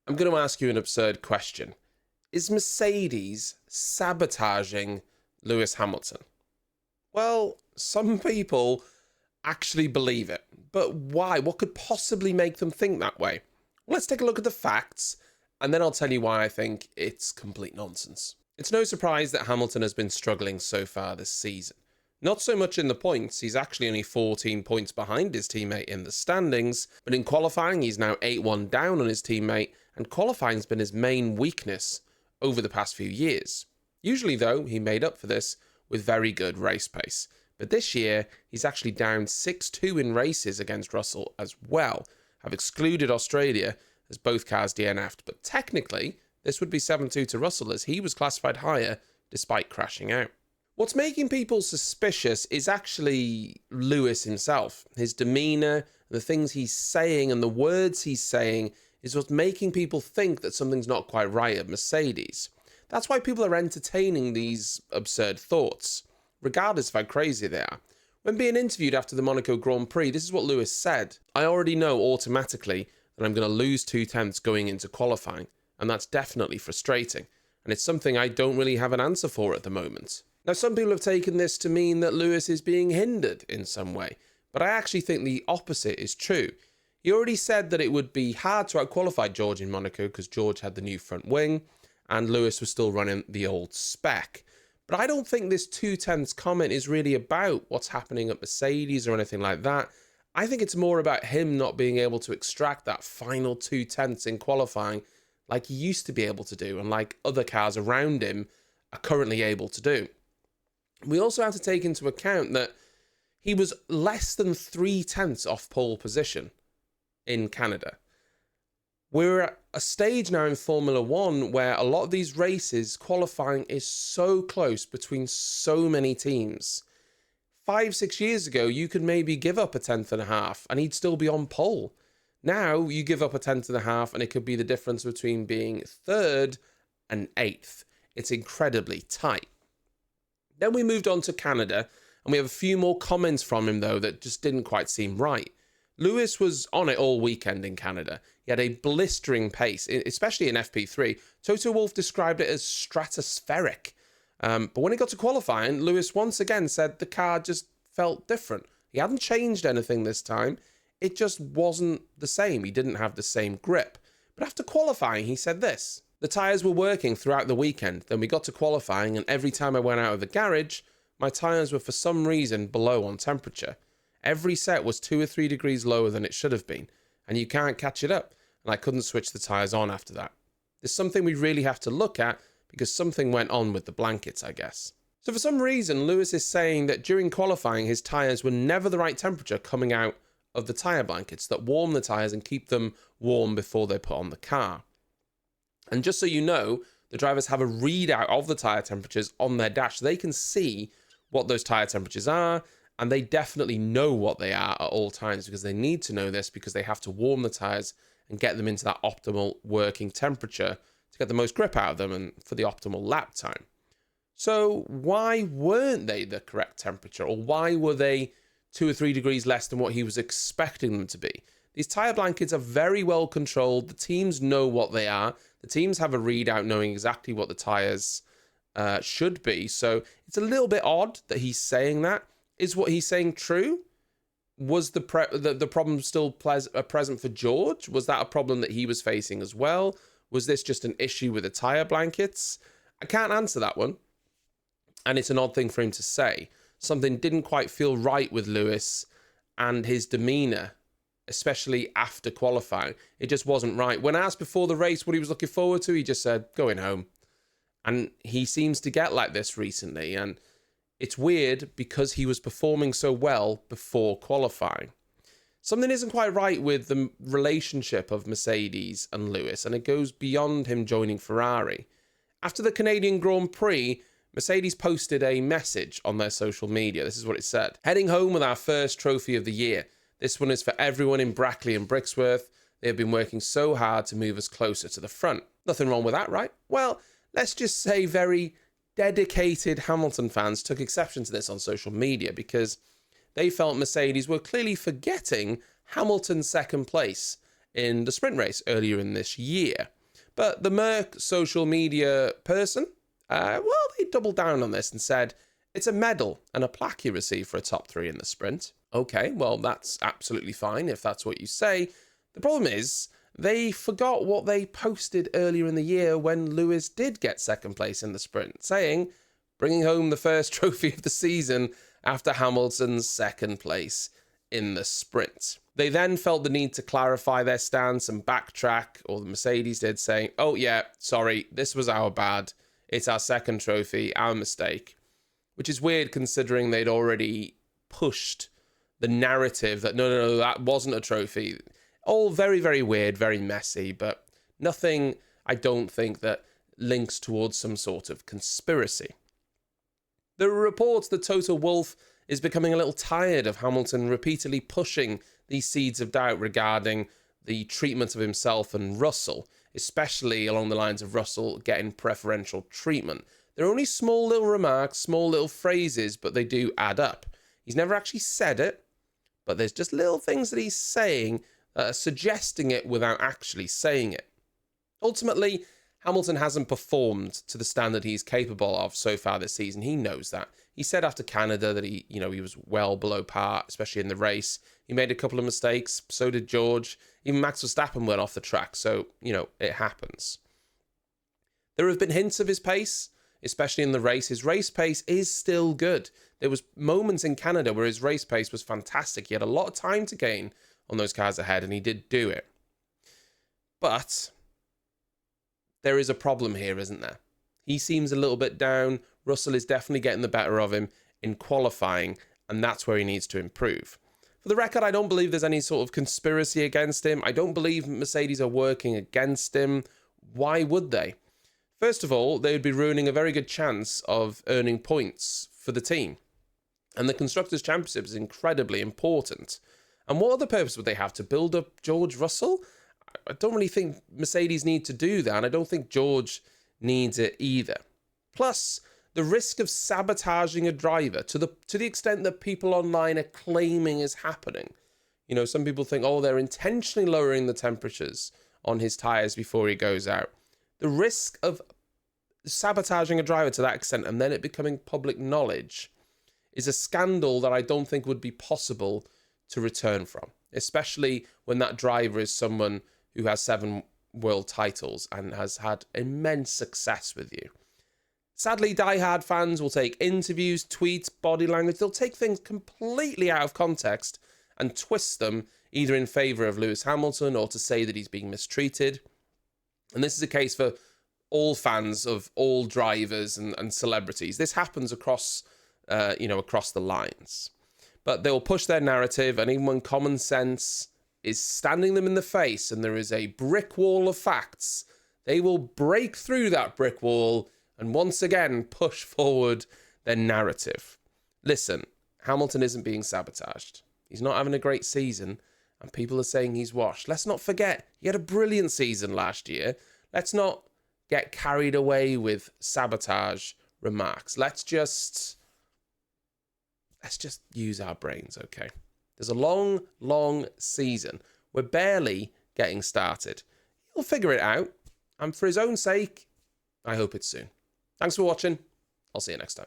I'm going to ask you an absurd question. Is Mercedes sabotaging Lewis Hamilton? Well, some people actually believe it. But why? What could possibly make them think that way? Well, let's take a look at the facts, and then I'll tell you why I think it's complete nonsense. It's no surprise that Hamilton has been struggling so far this season. Not so much in the points, he's actually only 14 points behind his teammate in the standings, but in qualifying he's now 8-1 down on his teammate, and qualifying's been his main weakness over the past few years. Usually though, he made up for this with very good race pace, but this year he's actually down 6-2 in races against Russell as well. I've excluded Australia as both cars DNF'd, but technically this would be 7-2 to Russell as he was classified higher despite crashing out. What's making people suspicious is actually Lewis himself. His demeanour, the things he's saying and the words he's saying is what's making people think that something's not quite right at Mercedes. That's why people are entertaining these absurd thoughts, regardless of how crazy they are. When being interviewed after the Monaco Grand Prix, this is what Lewis said. "I already know automatically that I'm going to lose 2/10 going into qualifying, and that's definitely frustrating, and it's something I don't really have an answer for at the moment." Now, some people have taken this to mean that Lewis is being hindered in some way, but I actually think the opposite is true. He already said that it would be hard to out-qualify George in Monaco because George had the new front wing and Lewis was still running the old spec. But I don't think this 2/10 comment is really about what's happening at Mercedes or anything like that. I think it's more about him not being able to extract that final 2/10 in qualifying like he used to be able to do and like other cars around him are currently able to do. We also have to take into account that he was less than 3/10 off pole position in Canada. We're at a stage now in Formula One where a lot of these races, qualifying is so close between so many teams. 5-6 years ago, you could maybe give up a 1/10.5 and he'd still be on pole. Now, you give up a 1/10.5 and it could be the difference between being 3rd and 8th. It's incredibly tight. Then we moved on to Canada, and we have a few more comments from him, though, that just didn't quite seem right. Lewis was on it all weekend in Canada. He had a blistering pace, especially in FP3. Toto Wolff described it as stratospheric. But when it got to qualifying, Lewis once again said the car just felt different. He hadn't changed anything this time. It just wasn't the same. He didn't have the same grip. But after qualifying, he said this: "The tyres were working throughout the weekend. Then we got to qualifying, and every time I went out of the garage, my tyres were for some reason below on temperature. Every set was 2 or 3 degrees lower than it should have been, and you can't catch it up, and I couldn't switch the tyres on after that. There's something we really have to look at because something went on with the blankets, I guess." So for some reason, Lewis is saying that during qualifying, his tyres were never the right temperature coming out of the tyre blankets that warm the tyres and keep them warm before they put on the car. And just so you know, the drivers have a readout of the tyre temperatures on their dash. They can see what those tyre temperatures are, and they definitely know what they are at all times because they need to know this because they have to warm the tyres and get them into that optimal working temperature to get the most grip out of them and for the optimal lap time. So why weren't they the correct temperature, or why were they 2 or 3 degrees less than what he was expecting them to be? These tyre blankets are very well controlled. The teams know what they are. The teams have a readout knowing exactly what the tyres should be. So it's a little bit odd that he's saying that. Is what he's saying true? Was the problem still present for George? Was that a problem that he was facing as well? Was this just an issue with the tyre blankets? I can't answer that one. And it's an odd thing for him to say. Something didn't quite feel right with Lewis and his demeanour, especially after qualifying. It just wasn't right. When asked before the race what he was looking forward to, he just said, going home. And he seems to get like this recently. And it's weird because he was performing so well before qualifying. Something isn't quite right with the relationship of Mercedes and Lewis, and it goes beyond him joining Ferrari. After the Canadian Grand Prix, Mercedes posted a message on their social media. This is what it said: "Heading home with our first trophy of the year. This one is for everyone in Brackley and Brixworth. They have been working so hard to move us closer to the front." Nothing wrong with that, right? Well, let's just say very dedicated Hamilton fans took exception to this on social media because they felt Mercedes were clearly forgetting Hamilton's second place. in the sprint race earlier in this year. But the Merc social media person, they doubled down on this and said, it's a medal and a plaque you receive for a top 3 in the sprint. Okay, well, that's absolutely fine if that's what you say. The problem is, they forgot what they posted earlier in the year when Lewis did get second place in the sprint, saying, bringing home the first trophy of the season after Hamilton's second place in the sprint. They then felt the need to clarify their stance and backtrack, or the Mercedes did, saying, oh yeah, sorry, this was our bad. It's our second trophy, our mistake. Which is weird considering they'd already pushed the narrative that no, that wasn't a trophy. All very, very weird, very messy, but nothing, I don't think, that links towards some sort of conspiracy. There are reports that Toto Wolff is becoming a little tired of Hamilton repeatedly pushing these seeds of doubt regarding the treatment of himself and Russell, especially along the lines of Russell getting preferential treatment. They're only small little remarks, small little phrases, but they do add up. He's never actually said it, but there's just little things that he's saying that are suggesting it without actually saying it. Ultimately, Hamilton hasn't performed to the standard he's capable of so far this season. He knows that. He said after Canada that he was well below par, especially in the race. He made a couple of mistakes. So did George. Even Max Verstappen went off the track. So, it happens. There have been hints of his pace, especially in the race. His race pace is still good. There was moments in Canada where his race pace was fantastic. He had a lot of time to gain on those cars ahead, and he did do it. But there is a problem here, isn't there? He seems a little bit down. Russell is definitely getting the better of him in qualifying, and that's where he needs to improve. For the record, I don't believe there's any sort of conspiracy against him. I don't believe Mercedes are working against him. Why would they? First of all, they would be ruining a very good chance of earning points for the team. And the Constructors' Championship is incredibly important. And what other purpose would they have? To build up George Russell? I don't really think Mercedes need to do that, and I don't think George needs it either. Plus, the risk of sabotaging a driver to the extent that people online are claiming is happening. Some people think, they're intentionally lowering the temperatures on his tyres before he goes out. The risk of sabotaging a driver to that extent and then it becoming public knowledge is a scandal that I don't think would be possible to return from, especially when that driver is someone who has 7 world titles and has had immense success with you. Sadly, diehard fans will take interviews, tweets, body language. They'll take things completely out of context and twist them either in favour of Lewis Hamilton or to say that he's being mistreated. And this is a case for all fans of all drivers and celebrities. This happens across the lines. But they'll push their narrative, and even when common sense is standing them in the face and there is a brick wall of facts, they will break through that brick wall and once again push forward their narrative. Listen, Hamilton isn't being sabotaged. He's not having a great season, and people are saying he's washed. Let's not forget, he had a brilliant season last year. Let's not get carried away with sabotage remarks. Let's just use our brains, okay? There's a long, long season. We're barely getting started. He'll figure it out. And for his own sake, I hope it's soon. Thanks for watching. I'll see you next time.